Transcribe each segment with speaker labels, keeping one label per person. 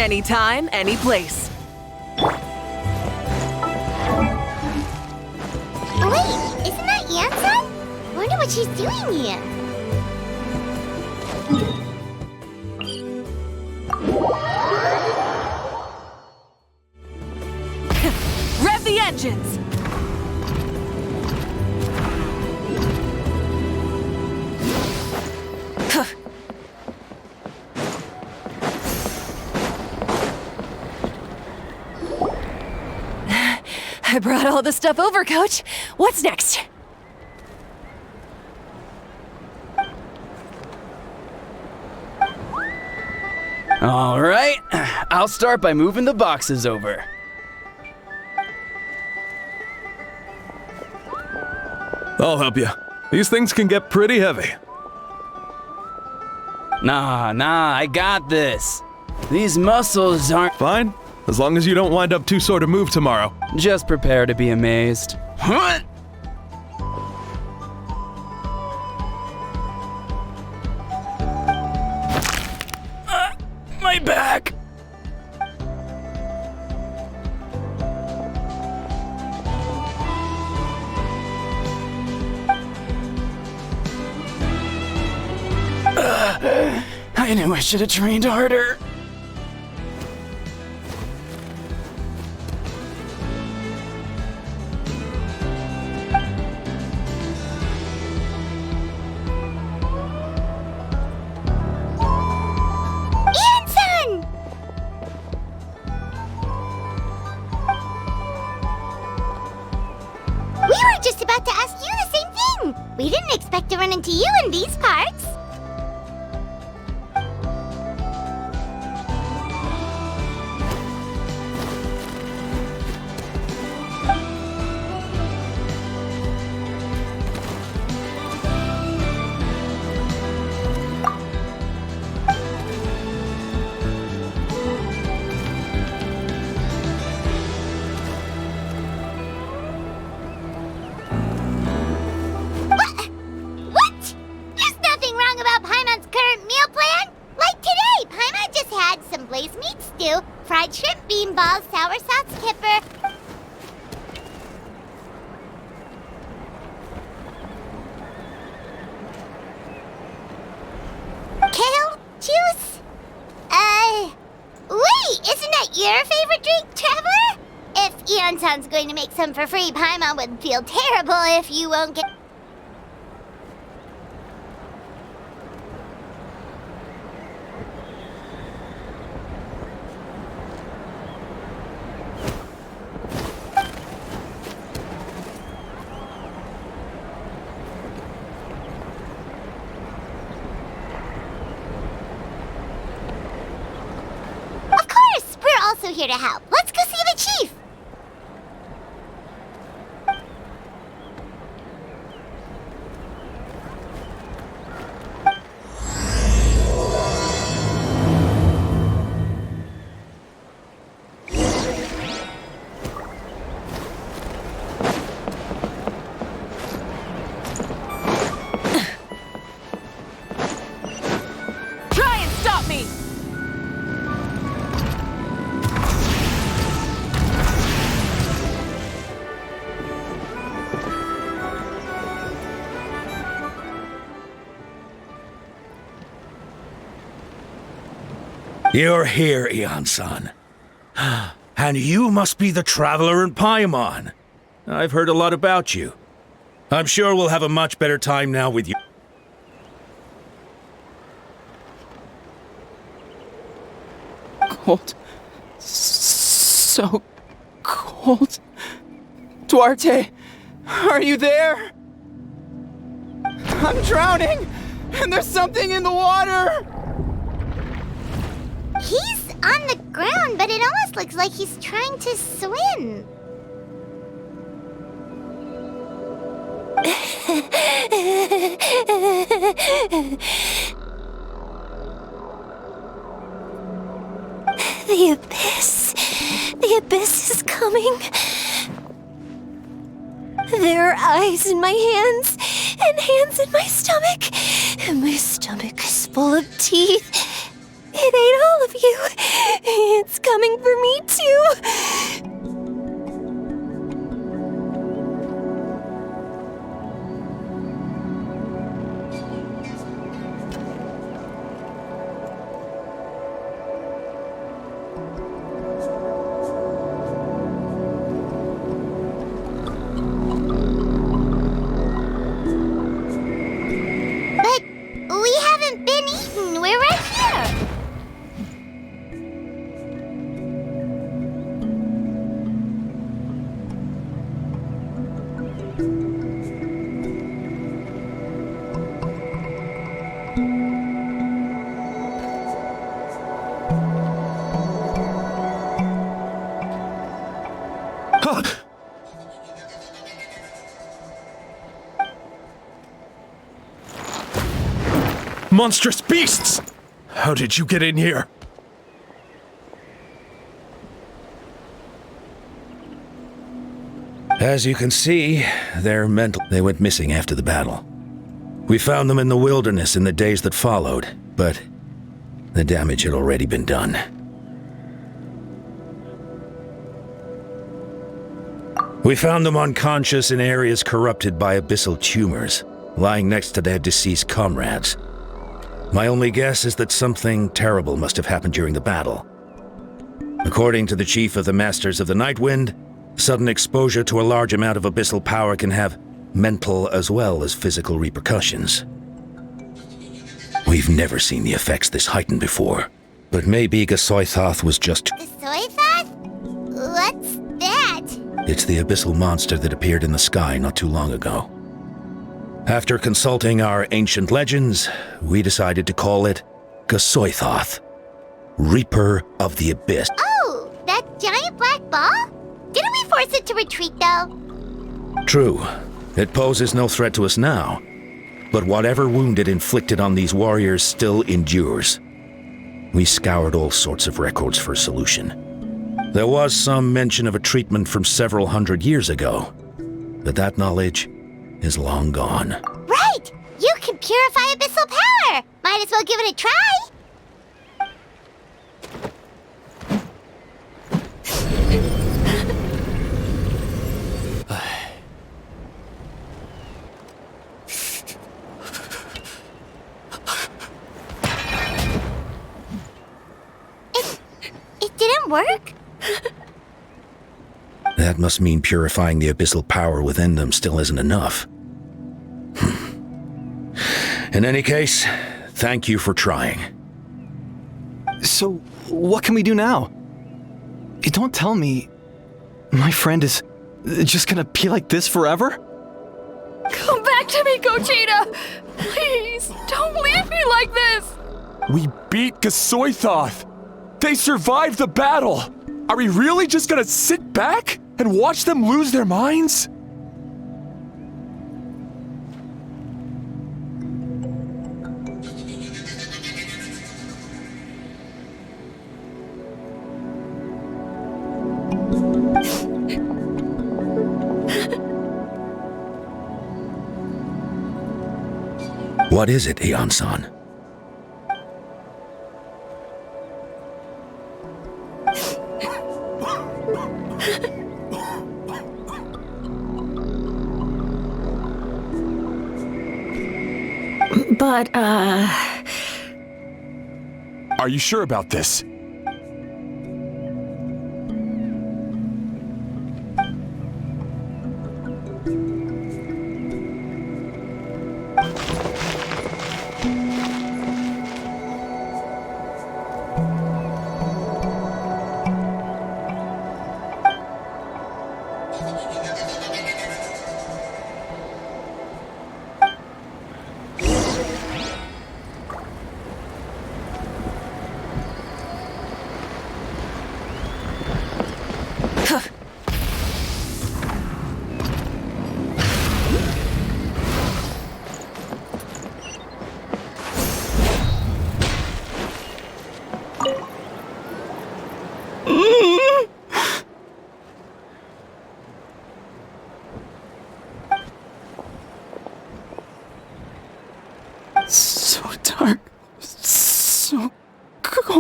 Speaker 1: Anytime, any place.
Speaker 2: Wait, isn't that Yansan? Wonder what she's doing here.
Speaker 1: Rev the engines! I brought all the stuff over, Coach. What's next?
Speaker 3: All right, I'll start by moving the boxes over.
Speaker 4: I'll help you. These things can get pretty heavy.
Speaker 3: Nah, I got this. These muscles aren't...
Speaker 4: Fine, as long as you don't wind up too sore to move tomorrow.
Speaker 3: Just prepare to be amazed. Huh? My back! I knew I should have trained harder.
Speaker 2: Just about to ask you the same thing. We didn't expect to run into you in these parts. Fried shrimp, bean balls, sour sauce, kipper. Kale juice? Wait, isn't that your favorite drink, Traveler? If Eon-san's going to make some for free, Paimon would feel terrible if you won't get... Also here to help. Let's go see the chief!
Speaker 1: Try and stop me!
Speaker 5: You're here, Eon-san. And you must be the traveler in Paimon. I've heard a lot about you. I'm sure we'll have a much better time now with you.
Speaker 3: Cold. So cold. Duarte, are you there? I'm drowning, and there's something in the water!
Speaker 2: He's on the ground, but it almost looks like he's trying to swim.
Speaker 6: The abyss. The abyss is coming. There are eyes in my hands, and hands in my stomach. And my stomach is full of teeth. It ain't all of you. It's coming for me too.
Speaker 2: But we haven't been eaten. We're right here.
Speaker 4: Monstrous beasts! How did you get in here?
Speaker 5: As you can see, they're mental. They went missing after the battle. We found them in the wilderness in the days that followed, but the damage had already been done. We found them unconscious in areas corrupted by abyssal tumors, lying next to their deceased comrades. My only guess is that something terrible must have happened during the battle. According to the chief of the Masters of the Nightwind, sudden exposure to a large amount of abyssal power can have mental as well as physical repercussions. We've never seen the effects this heightened before, but maybe Gasoithoth was just...
Speaker 2: The soy thought? What's that?
Speaker 5: It's the abyssal monster that appeared in the sky not too long ago. After consulting our ancient legends, we decided to call it Gasoithoth, Reaper of the Abyss.
Speaker 2: Oh, that giant black ball? Didn't we force it to retreat, though?
Speaker 5: True, it poses no threat to us now, but whatever wound it inflicted on these warriors still endures. We scoured all sorts of records for a solution. There was some mention of a treatment from several hundred years ago, but that knowledge is long gone.
Speaker 2: Right! You can purify abyssal power! Might as well give it a try! It didn't work?
Speaker 5: That must mean purifying the abyssal power within them still isn't enough. In any case, thank you for trying.
Speaker 7: So, what can we do now? You don't tell me my friend is just gonna be like this forever?
Speaker 1: Come back to me, Gogeta! Please, don't leave me like this!
Speaker 4: We beat Gasoithoth! They survived the battle! Are we really just gonna sit back and watch them lose their minds?
Speaker 5: What is it, Aeon-san?
Speaker 6: But,
Speaker 4: Are you sure about this?
Speaker 7: So dark, so cold.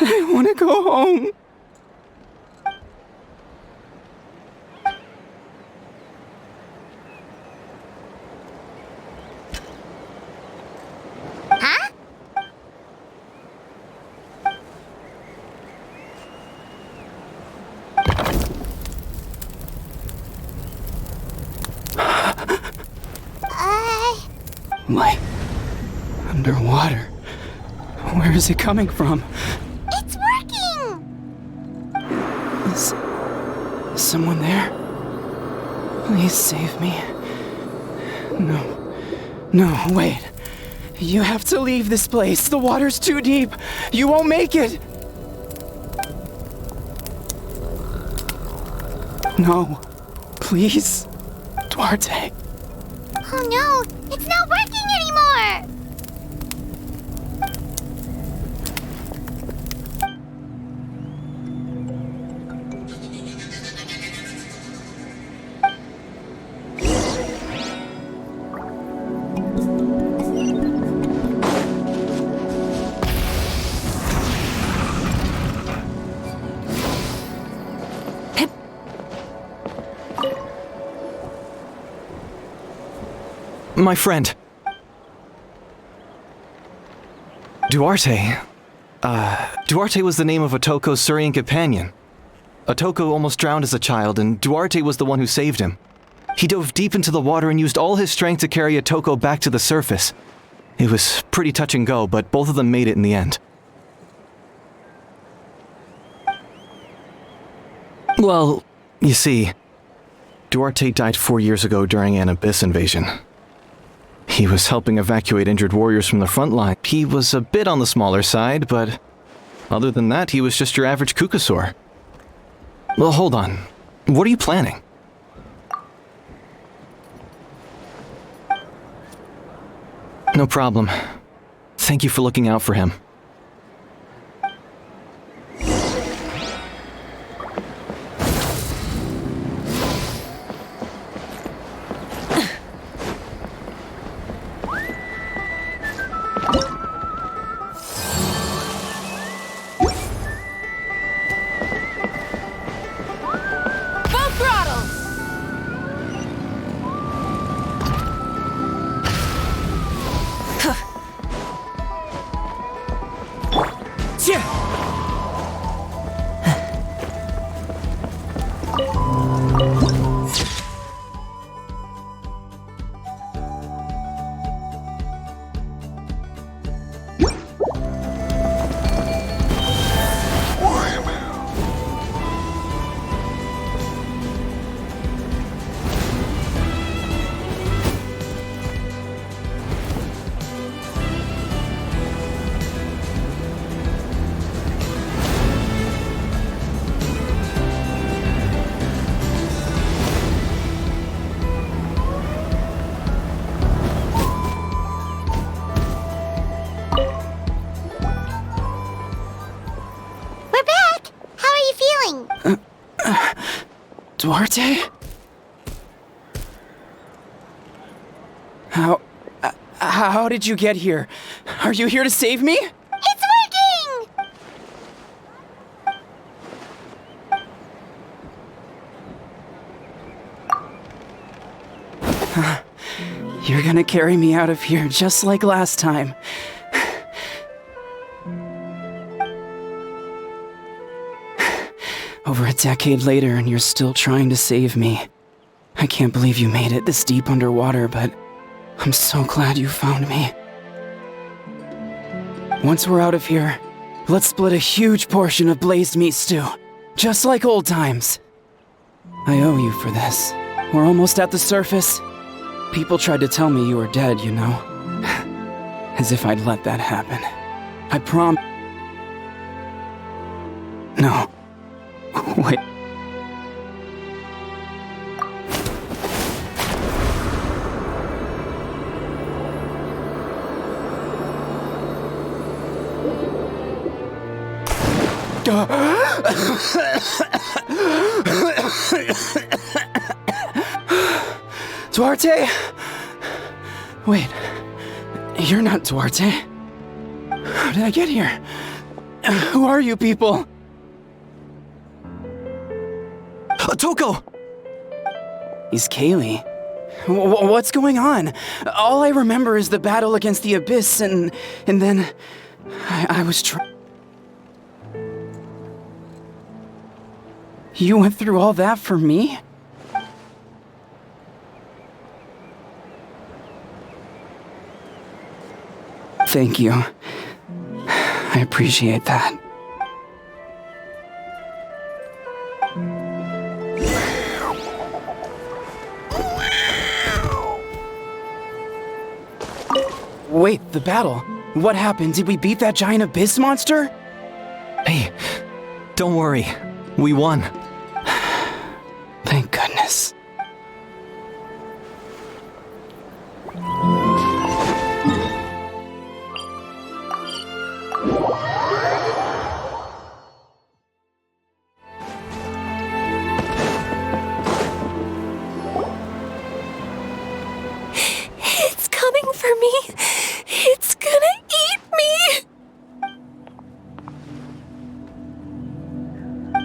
Speaker 3: I want to go home.
Speaker 2: Huh?
Speaker 3: Light. Underwater. Where is it coming from?
Speaker 2: It's working!
Speaker 3: Is someone there? Please save me. No, wait. You have to leave this place. The water's too deep. You won't make it. No. Please. Duarte.
Speaker 2: Oh no, it's not working anymore!
Speaker 7: My friend. Duarte. Duarte was the name of Otoko's Syrian companion. Otoko almost drowned as a child, and Duarte was the one who saved him. He dove deep into the water and used all his strength to carry Otoko back to the surface. It was pretty touch and go, but both of them made it in the end. Well, you see, Duarte died 4 years ago during an abyss invasion. He was helping evacuate injured warriors from the front line. He was a bit on the smaller side, but other than that, he was just your average Kukasaur. Well, hold on. What are you planning? No problem. Thank you for looking out for him.
Speaker 1: Full throttle!
Speaker 2: We're back! How are you feeling?
Speaker 3: Duarte? How did you get here? Are you here to save me?
Speaker 2: It's working!
Speaker 3: You're gonna carry me out of here just like last time. Over a decade later, and you're still trying to save me. I can't believe you made it this deep underwater, but I'm so glad you found me. Once we're out of here, let's split a huge portion of blazed meat stew, just like old times. I owe you for this. We're almost at the surface. People tried to tell me you were dead, you know. As if I'd let that happen. I prom... No. Wait. Duarte? Wait. You're not Duarte. How did I get here? Who are you people?
Speaker 7: Toko!
Speaker 3: He's Kaylee. What's going on? All I remember is the battle against the Abyss, and then I was You went through all that for me? Thank you. I appreciate that. Wait, the battle. What happened? Did we beat that giant abyss monster?
Speaker 7: Hey, don't worry. We won.
Speaker 3: Thank goodness.
Speaker 6: It's coming for me. It's gonna eat me.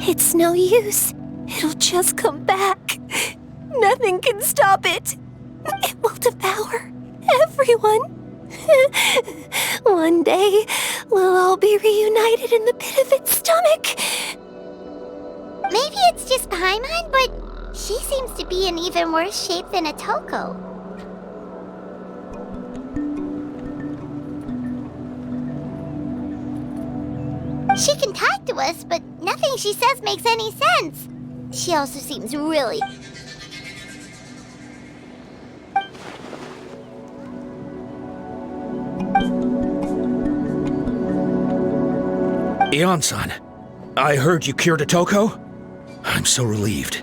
Speaker 6: It's no use. It'll just come back. Nothing can stop it. It will devour everyone. One day, we'll all be reunited in the pit of its stomach.
Speaker 2: Maybe it's just Paimon, but she seems to be in even worse shape than a Toko. She can talk to us, but nothing she says makes any sense. She also seems really...
Speaker 5: Ion-san, I heard you cured a Toko? I'm so relieved.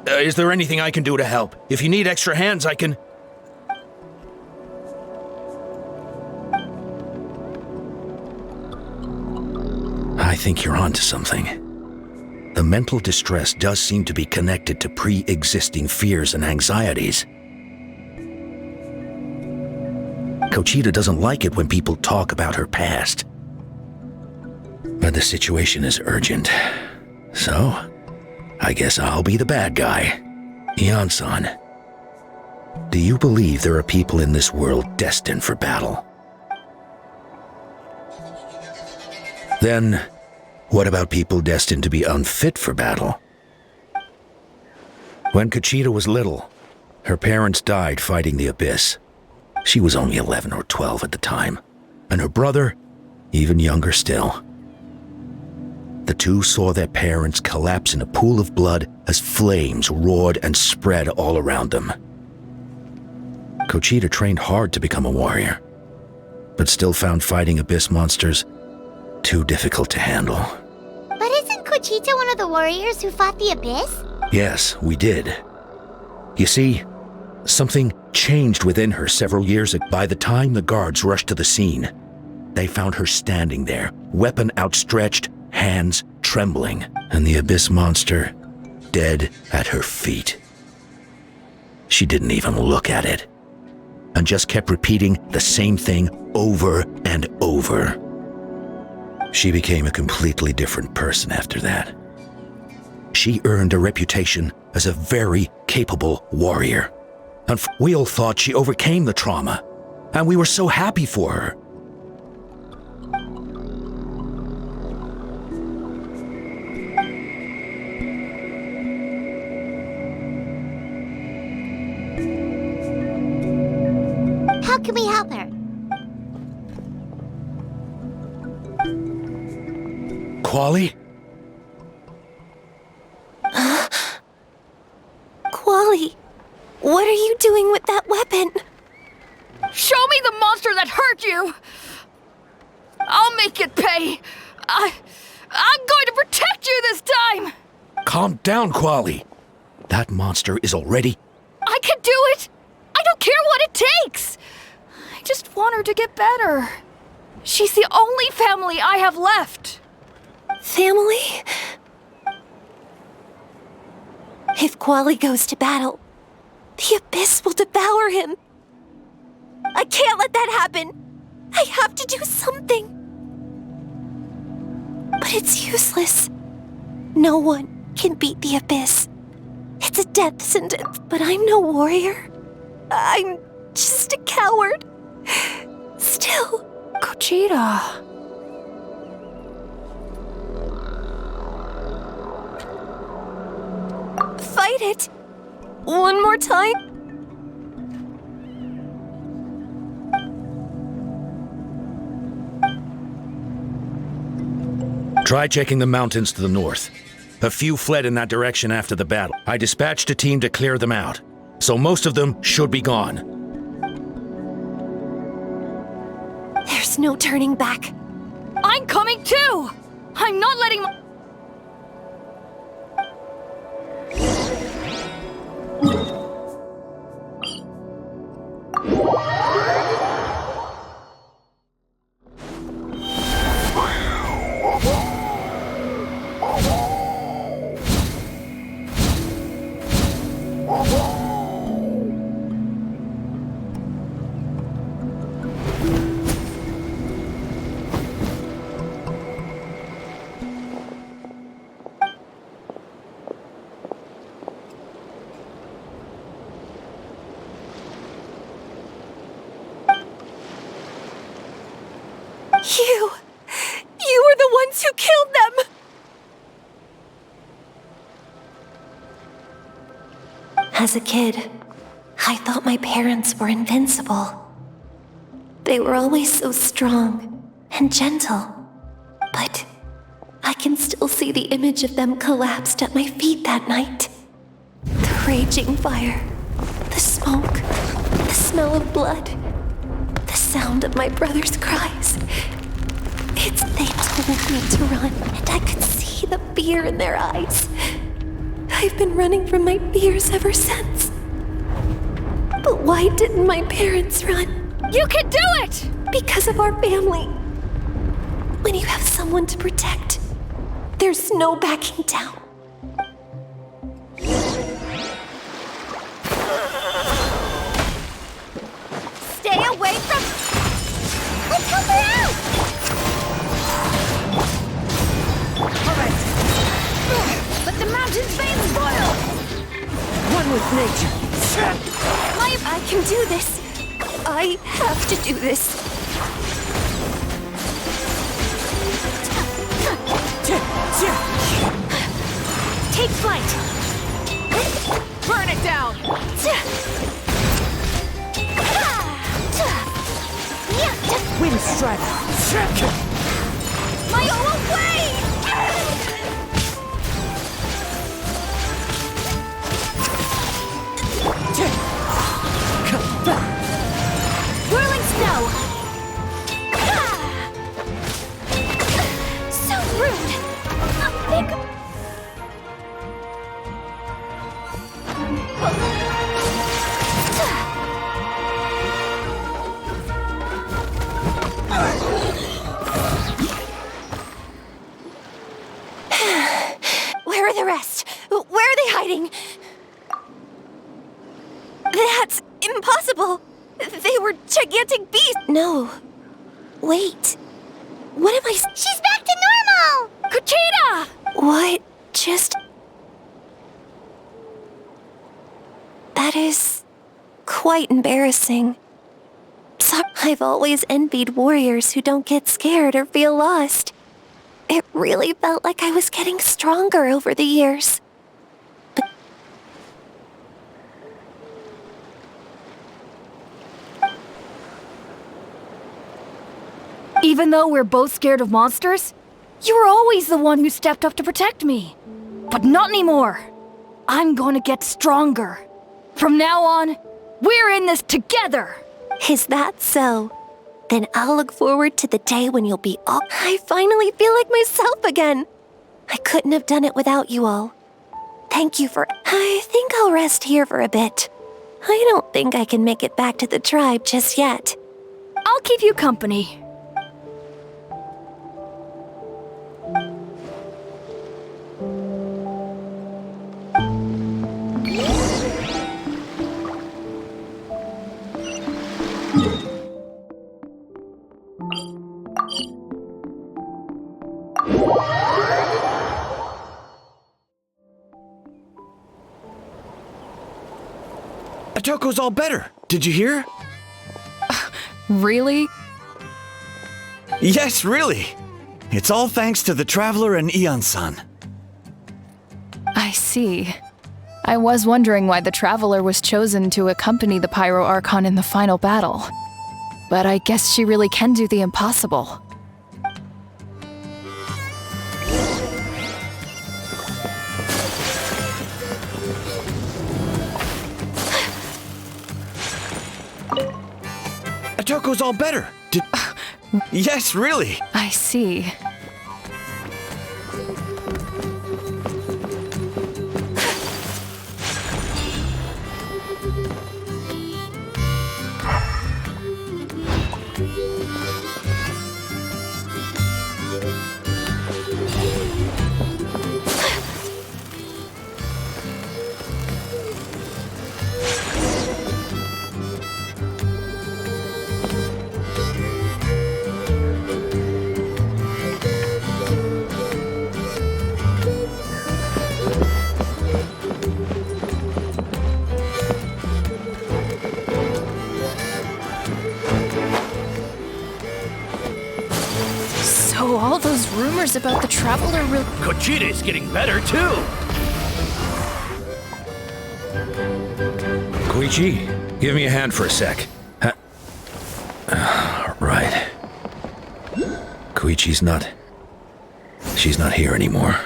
Speaker 5: Is there anything I can do to help? If you need extra hands, I can... I think you're onto something. The mental distress does seem to be connected to pre-existing fears and anxieties. Kochita doesn't like it when people talk about her past. But the situation is urgent. So, I guess I'll be the bad guy. Ion-san, do you believe there are people in this world destined for battle? Then, what about people destined to be unfit for battle? When Kochita was little, her parents died fighting the Abyss. She was only 11 or 12 at the time, and her brother, even younger still. The two saw their parents collapse in a pool of blood as flames roared and spread all around them. Kochita trained hard to become a warrior, but still found fighting Abyss monsters too difficult to handle.
Speaker 2: But isn't Kochita one of the warriors who fought the Abyss?
Speaker 5: Yes, we did. You see, something changed within her several years ago. By the time the guards rushed to the scene, they found her standing there, weapon outstretched, hands trembling, and the Abyss monster dead at her feet. She didn't even look at it, and just kept repeating the same thing over and over. She became a completely different person after that. She earned a reputation as a very capable warrior. And we all thought she overcame the trauma, and we were so happy for her.
Speaker 2: How can we help her?
Speaker 5: Quali?
Speaker 6: Quali, what are you doing with that weapon?
Speaker 1: Show me the monster that hurt you! I'll make it pay! I'm going to protect you this time!
Speaker 5: Calm down, Quali. That monster is already...
Speaker 1: I can do it! I don't care what it takes! I just want her to get better. She's the only family I have left.
Speaker 6: Family? If Quali goes to battle, the Abyss will devour him. I can't let that happen. I have to do something. But it's useless. No one can beat the Abyss. It's a death sentence, but I'm no warrior. I'm just a coward. Still.
Speaker 1: Gogeta.
Speaker 6: Fight it. One more time.
Speaker 5: Try checking the mountains to the north. A few fled in that direction after the battle. I dispatched a team to clear them out, so most of them should be gone.
Speaker 6: There's no turning back.
Speaker 1: I'm coming too! I'm not letting my...
Speaker 6: You were the ones who killed them! As a kid, I thought my parents were invincible. They were always so strong and gentle. But I can still see the image of them collapsed at my feet that night. The raging fire, the smoke, the smell of blood, the sound of my brother's cries. They told me to run, and I could see the fear in their eyes. I've been running from my fears ever since. But why didn't my parents run?
Speaker 1: You can do it!
Speaker 6: Because of our family. When you have someone to protect, there's no backing down.
Speaker 2: Stay away from... Let's help her out!
Speaker 1: Alright. Let the mountain's veins boil!
Speaker 3: One with nature.
Speaker 6: I can do this. I have to do this.
Speaker 1: Take flight! Burn it down!
Speaker 3: Wind strike.
Speaker 1: My own way! Whirling snow!
Speaker 2: So rude!
Speaker 6: Where are the rest? Where are they hiding? That's impossible! They were gigantic beasts! No. Wait. What am I...
Speaker 2: She's back to normal!
Speaker 1: Gogeta!
Speaker 6: What just... That is... quite embarrassing. So I've always envied warriors who don't get scared or feel lost. It really felt like I was getting stronger over the years.
Speaker 1: Even though we're both scared of monsters, you were always the one who stepped up to protect me. But not anymore. I'm going to get stronger. From now on, we're in this together.
Speaker 6: Is that so? Then I'll look forward to the day when you'll be all... I finally feel like myself again. I couldn't have done it without you all. Thank you for... I think I'll rest here for a bit. I don't think I can make it back to the tribe just yet.
Speaker 1: I'll keep you company.
Speaker 7: Atoko's all better. Did you hear?
Speaker 1: Really?
Speaker 7: Yes, really. It's all thanks to the Traveler and Ian-san.
Speaker 1: I see. I was wondering why the Traveler was chosen to accompany the Pyro Archon in the final battle. But I guess she really can do the impossible.
Speaker 7: Atoko's all better. Did... Yes, really.
Speaker 1: I see. So all those rumors about the Traveler really...
Speaker 8: Kochide's getting better, too!
Speaker 5: Koichi, give me a hand for a sec. Right. Koichi's not... She's not here anymore.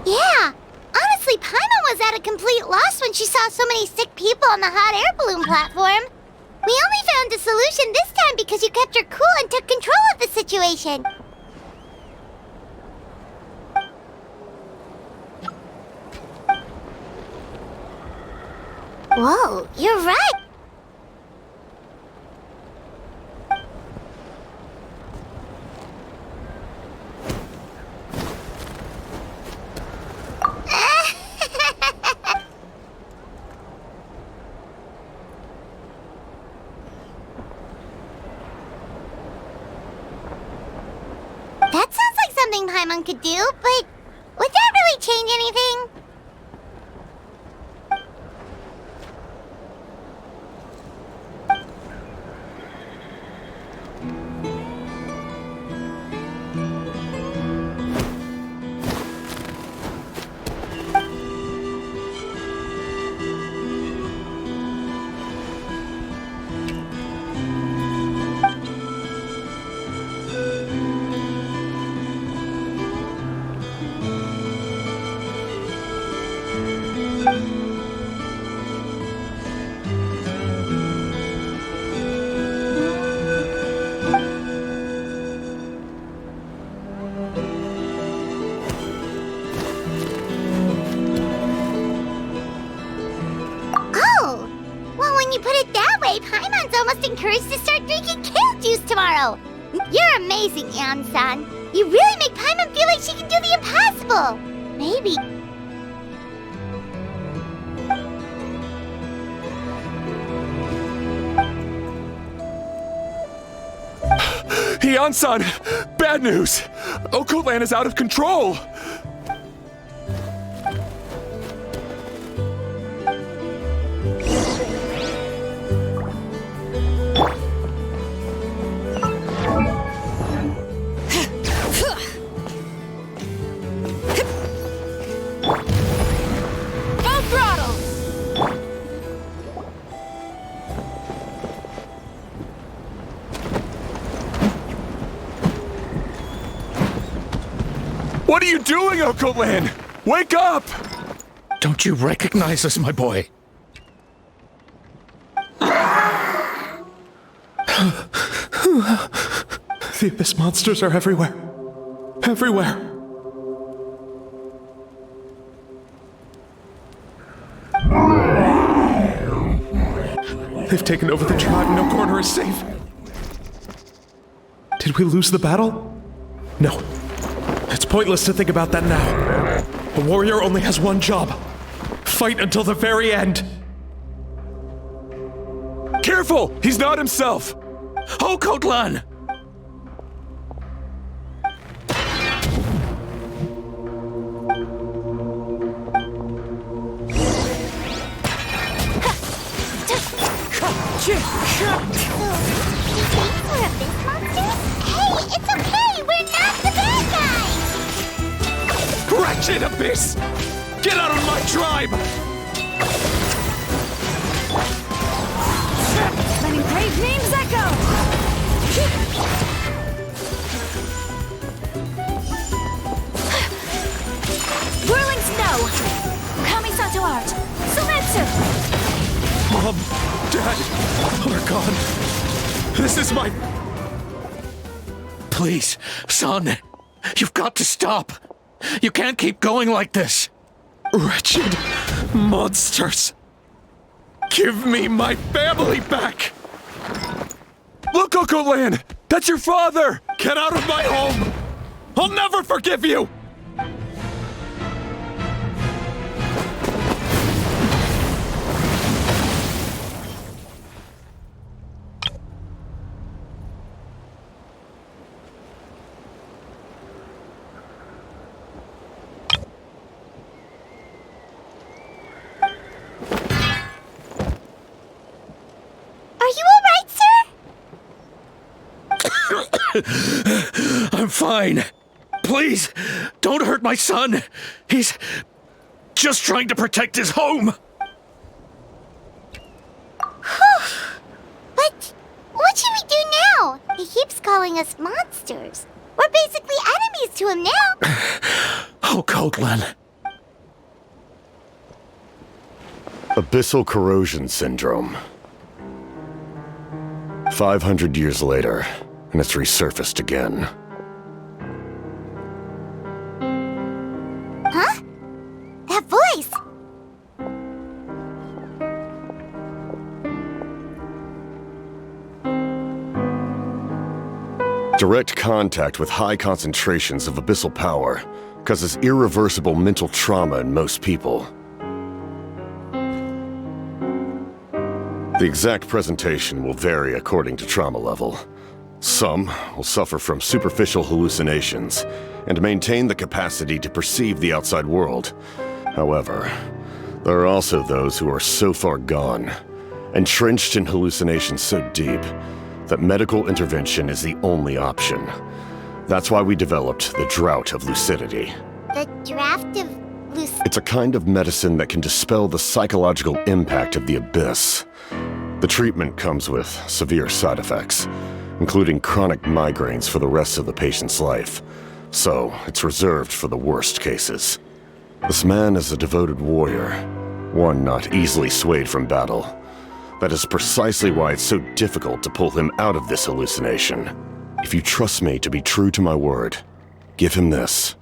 Speaker 2: Yeah, honestly, Paimon was at a complete loss when she saw so many sick people on the hot air balloon platform. We only found a solution this time because you kept your cool and took control of the situation. Whoa, you're right. That sounds like something Paimon could do, but would that really change anything? Oh, well, when you put it that way, Paimon's almost encouraged to start drinking kale juice tomorrow. You're amazing, Ian-san. You really make Paimon feel like she can do the impossible. Maybe.
Speaker 4: Ian-san! Bad news! Okoland is out of control!
Speaker 1: Full throttle!
Speaker 4: What are you doing, Okoland? Wake up!
Speaker 8: Don't you recognize us, my boy?
Speaker 4: The Abyss monsters are everywhere. Everywhere. They've taken over the tribe. No corner is safe. Did we lose the battle? No. It's pointless to think about that now. A warrior only has one job. Fight until the very end. Careful! He's not himself!
Speaker 8: Okotlan! Wretched abyss! Get out of my tribe!
Speaker 1: Letting brave names echo! Whirling snow! Kamisato art! Sumetsu!
Speaker 8: Mom, Dad, are gone. This is my... Please, son, you've got to stop. You can't keep going like this. Wretched monsters. Give me my family back.
Speaker 4: Look, Uncle Lan! That's your father!
Speaker 8: Get out of my home. I'll never forgive you.
Speaker 2: Are you alright, sir?
Speaker 8: I'm fine. Please, don't hurt my son. He's just trying to protect his home.
Speaker 2: But what should we do now? He keeps calling us monsters. We're basically enemies to him now.
Speaker 8: Oh, Coatlan.
Speaker 9: Abyssal corrosion syndrome. 500 years later, and it's resurfaced again.
Speaker 2: Huh? That voice!
Speaker 9: Direct contact with high concentrations of abyssal power causes irreversible mental trauma in most people. The exact presentation will vary according to trauma level. Some will suffer from superficial hallucinations and maintain the capacity to perceive the outside world. However, there are also those who are so far gone, entrenched in hallucinations so deep, that medical intervention is the only option. That's why we developed the Drought of Lucidity.
Speaker 2: The draft of
Speaker 9: It's a kind of medicine that can dispel the psychological impact of the abyss. The treatment comes with severe side effects, including chronic migraines for the rest of the patient's life. So, it's reserved for the worst cases. This man is a devoted warrior, one not easily swayed from battle. That is precisely why it's so difficult to pull him out of this hallucination. If you trust me to be true to my word, give him this.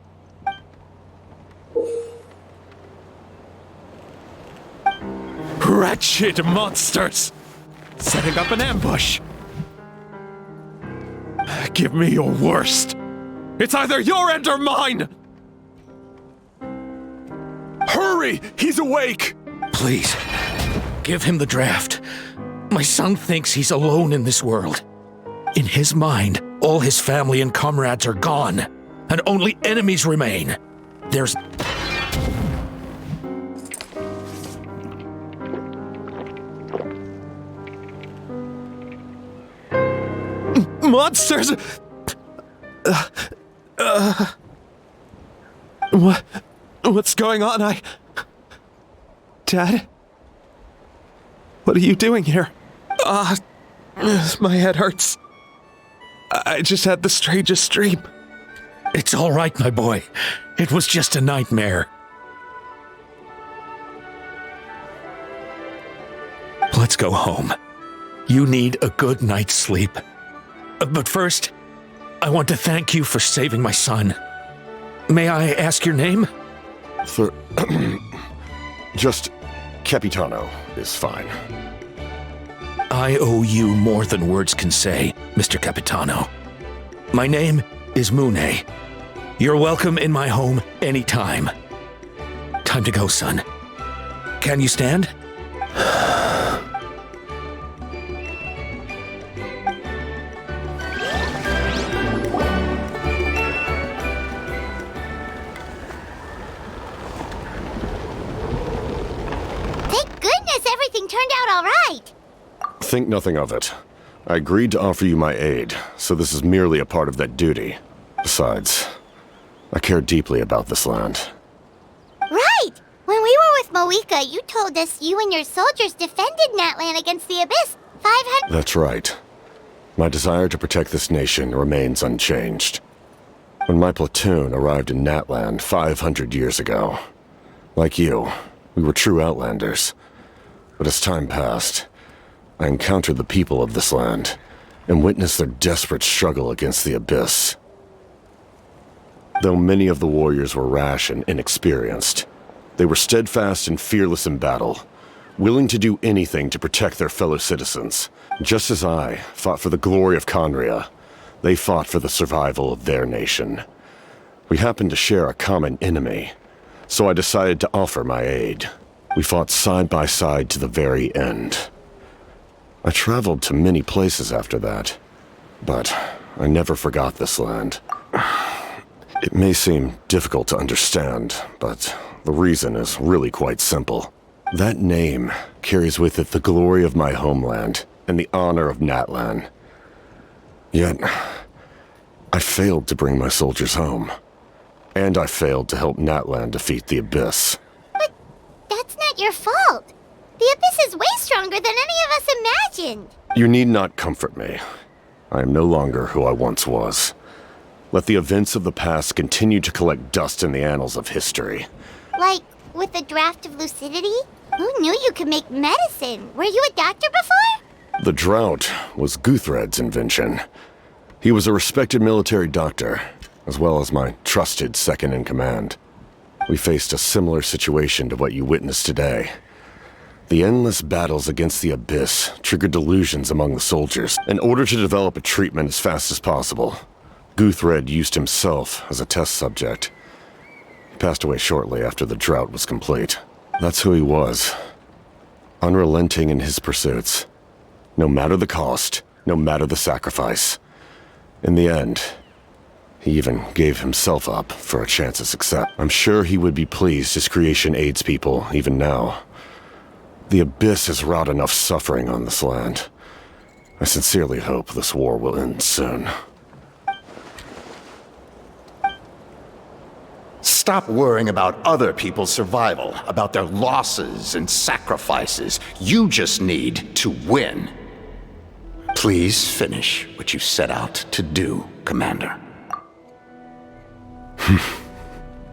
Speaker 8: Wretched monsters! Setting up an ambush! Give me your worst! It's either your end or mine!
Speaker 4: Hurry! He's awake!
Speaker 8: Please, give him the draft. My son thinks he's alone in this world. In his mind, all his family and comrades are gone, and only enemies remain. There's... Monsters!
Speaker 10: What's going on? Dad? What are you doing here? My head hurts. I just had the strangest dream.
Speaker 8: It's all right, my boy. It was just a nightmare. Let's go home. You need a good night's sleep. But first, I want to thank you for saving my son. May I ask your name?
Speaker 9: Just Capitano is fine.
Speaker 8: I owe you more than words can say, Mr. Capitano. My name is Mune. You're welcome in my home anytime. Time to go, son. Can you stand?
Speaker 2: Thank goodness everything turned out all right.
Speaker 9: Think nothing of it. I agreed to offer you my aid, so this is merely a part of that duty. Besides, I care deeply about this land.
Speaker 2: Moika, you told us you and your soldiers defended Natlan against the Abyss 500...
Speaker 9: That's right. My desire to protect this nation remains unchanged. When my platoon arrived in Natlan 500 years ago, like you, we were true outlanders. But as time passed, I encountered the people of this land and witnessed their desperate struggle against the Abyss. Though many of the warriors were rash and inexperienced, they were steadfast and fearless in battle, willing to do anything to protect their fellow citizens. Just as I fought for the glory of Conria, they fought for the survival of their nation. We happened to share a common enemy, so I decided to offer my aid. We fought side by side to the very end. I traveled to many places after that, but I never forgot this land. It may seem difficult to understand, but the reason is really quite simple. That name carries with it the glory of my homeland and the honor of Natlan. Yet, I failed to bring my soldiers home. And I failed to help Natlan defeat the Abyss.
Speaker 2: But that's not your fault. The Abyss is way stronger than any of us imagined.
Speaker 9: You need not comfort me. I am no longer who I once was. Let the events of the past continue to collect dust in the annals of history.
Speaker 2: Like, with the draft of lucidity? Who knew you could make medicine? Were you a doctor before?
Speaker 9: The drought was Guthred's invention. He was a respected military doctor, as well as my trusted second-in-command. We faced a similar situation to what you witnessed today. The endless battles against the Abyss triggered delusions among the soldiers. In order to develop a treatment as fast as possible, Guthred used himself as a test subject. He passed away shortly after the drought was complete. That's who he was. Unrelenting in his pursuits. No matter the cost, no matter the sacrifice. In the end, he even gave himself up for a chance at success. I'm sure he would be pleased his creation aids people even now. The Abyss has wrought enough suffering on this land. I sincerely hope this war will end soon.
Speaker 11: Stop worrying about other people's survival, about their losses and sacrifices. You just need to win. Please finish what you set out to do, Commander.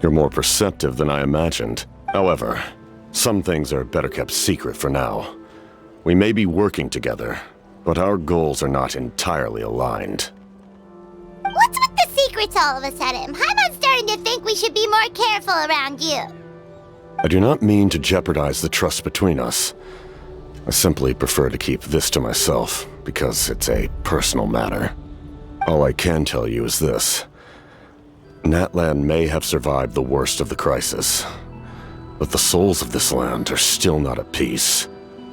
Speaker 9: You're more perceptive than I imagined. However, some things are better kept secret for now. We may be working together, but our goals are not entirely aligned.
Speaker 2: What's with the secrets all of a sudden? Paimon's starting to think we should be more careful around you.
Speaker 9: I do not mean to jeopardize the trust between us. I simply prefer to keep this to myself, because it's a personal matter. All I can tell you is this. Natlan may have survived the worst of the crisis, but the souls of this land are still not at peace.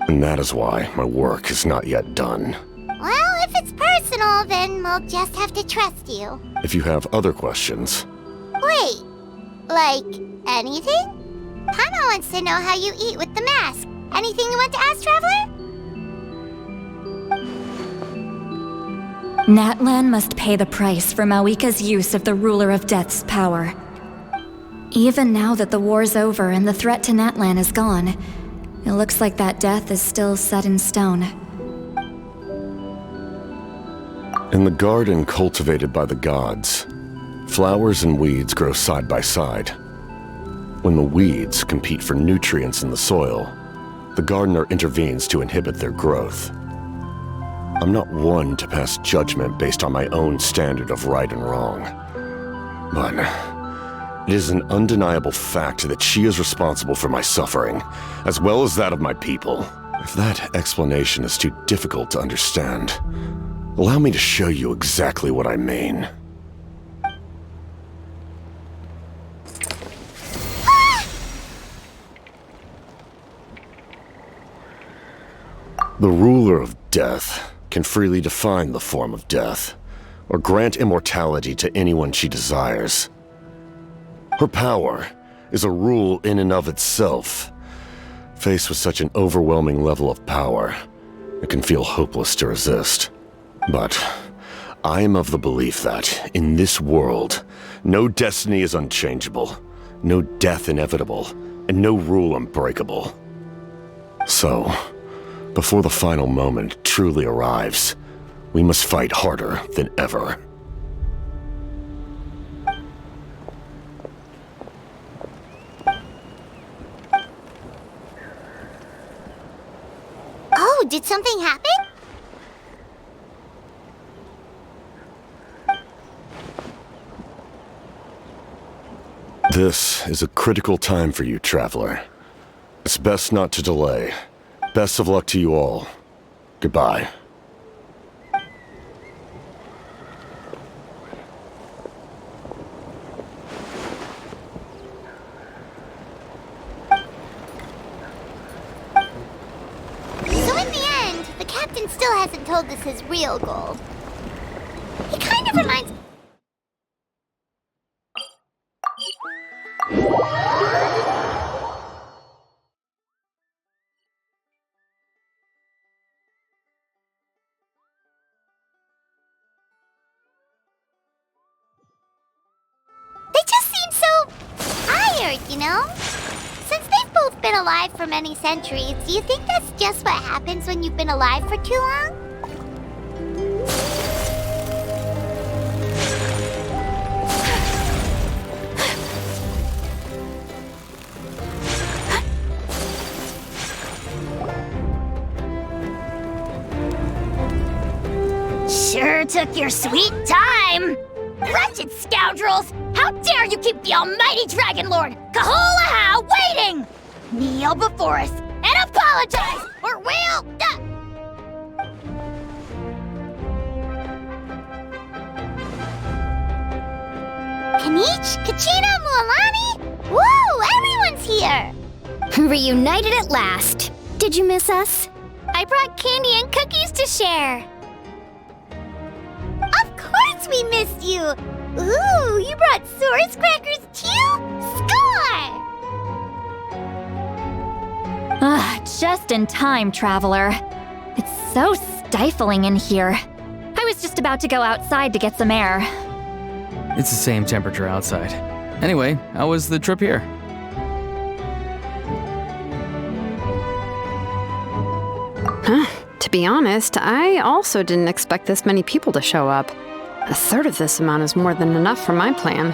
Speaker 9: And that is why my work is not yet done.
Speaker 2: Well, if it's personal, then we'll just have to trust you.
Speaker 9: If you have other questions...
Speaker 2: Wait, like anything? Paimon wants to know how you eat with the mask. Anything you want to ask, Traveler?
Speaker 1: Natlan must pay the price for Mawika's use of the Ruler of Death's power. Even now that the war's over and the threat to Natlan is gone, it looks like that death is still set in stone.
Speaker 9: In the garden cultivated by the gods, flowers and weeds grow side by side. When the weeds compete for nutrients in the soil, the gardener intervenes to inhibit their growth. I'm not one to pass judgment based on my own standard of right and wrong. But it is an undeniable fact that she is responsible for my suffering, as well as that of my people. If that explanation is too difficult to understand, allow me to show you exactly what I mean. The ruler of death can freely define the form of death, or grant immortality to anyone she desires. Her power is a rule in and of itself. Faced with such an overwhelming level of power, it can feel hopeless to resist. But I am of the belief that, in this world, no destiny is unchangeable, no death inevitable, and no rule unbreakable. So, before the final moment truly arrives, we must fight harder than ever.
Speaker 2: Oh, did something happen?
Speaker 9: This is a critical time for you, Traveler. It's best not to delay. Best of luck to you all. Goodbye.
Speaker 2: So in the end, the captain still hasn't told us his real goal. He kind of reminds... They just seem so tired, you know? Since they've both been alive for many centuries, do you think that's just what happens when you've been alive for too long?
Speaker 1: Sure took your sweet time! Wretched scoundrels! How dare you keep the almighty Dragon Lord, Kahulaha, waiting! Kneel before us and apologize, or we'll...
Speaker 2: Kanich, Kachina, Mualani? Woo, everyone's here!
Speaker 12: Reunited at last. Did you miss us?
Speaker 2: I brought candy and cookies to share. Of course we missed you! Ooh, you brought Source crackers too? Score!
Speaker 12: Just in time, Traveler. It's so stifling in here. I was just about to go outside to get some air.
Speaker 13: It's the same temperature outside. Anyway, how was the trip here?
Speaker 14: To be honest, I also didn't expect this many people to show up. A third of this amount is more than enough for my plan.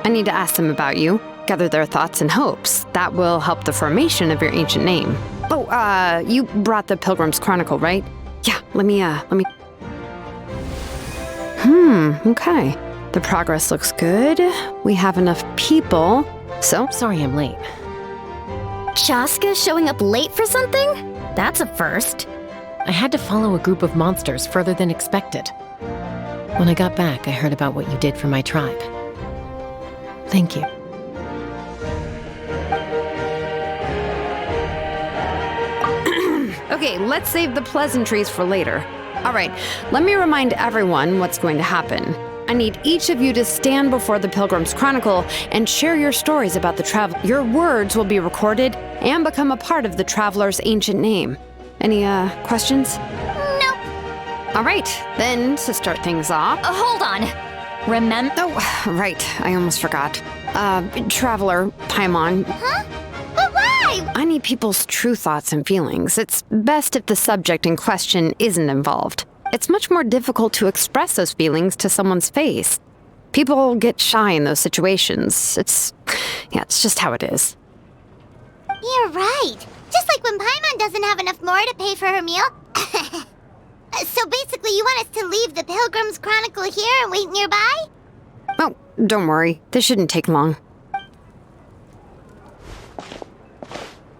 Speaker 14: I need to ask them about you, gather their thoughts and hopes. That will help the formation of your ancient name. Oh, you brought the Pilgrim's Chronicle, right? Yeah, let me... Okay. The progress looks good. We have enough people, so...
Speaker 6: Sorry I'm late.
Speaker 12: Shaska showing up late for something? That's a first.
Speaker 6: I had to follow a group of monsters further than expected. When I got back, I heard about what you did for my tribe. Thank you.
Speaker 14: Okay, let's save the pleasantries for later. All right, let me remind everyone what's going to happen. I need each of you to stand before the Pilgrim's Chronicle and share your stories about the travel. Your words will be recorded and become a part of the traveler's ancient name. Any, questions?
Speaker 2: Nope.
Speaker 14: All right, then to start things off.
Speaker 12: Hold on. Remember?
Speaker 14: Oh, right, I almost forgot. Traveler, Paimon.
Speaker 2: Huh? But why?
Speaker 14: I need people's true thoughts and feelings. It's best if the subject in question isn't involved. It's much more difficult to express those feelings to someone's face. People get shy in those situations. It's just how it is.
Speaker 2: You're right. Just like when Paimon doesn't have enough more to pay for her meal. So basically you want us to leave the Pilgrim's Chronicle here and wait nearby?
Speaker 14: Oh, don't worry. This shouldn't take long.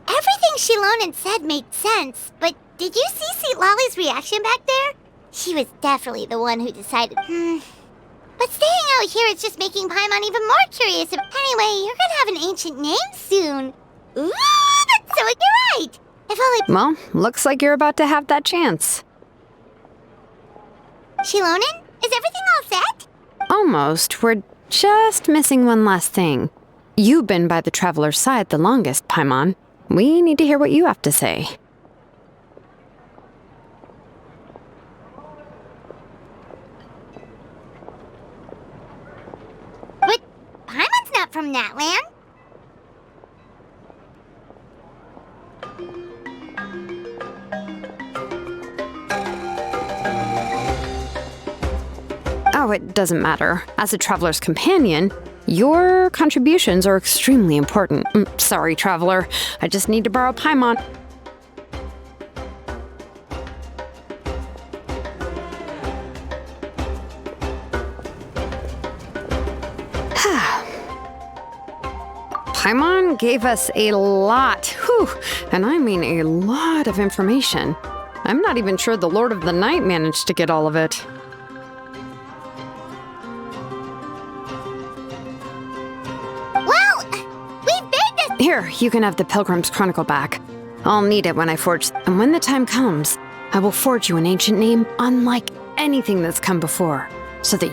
Speaker 2: Everything Shilonen said made sense, but did you see Seat Lolly's reaction back there? She was definitely the one who decided, But staying out here is just making Paimon even more curious. Anyway, you're gonna have an ancient name soon. Ooh, that's so you're right. If only...
Speaker 14: Well, looks like you're about to have that chance.
Speaker 2: Shilonen, is everything all set?
Speaker 14: Almost. We're just missing one last thing. You've been by the Traveler's side the longest, Paimon. We need to hear what you have to say.
Speaker 2: But Paimon's not not from that land.
Speaker 14: Oh, it doesn't matter. As a traveler's companion, your contributions are extremely important. Sorry, traveler. I just need to borrow Paimon. Paimon gave us a lot, and I mean a lot of information. I'm not even sure the Lord of the Night managed to get all of it.
Speaker 2: Well, we've made this.
Speaker 14: Here, you can have the Pilgrim's Chronicle back. I'll need it when I forge, and when the time comes, I will forge you an ancient name unlike anything that's come before, so that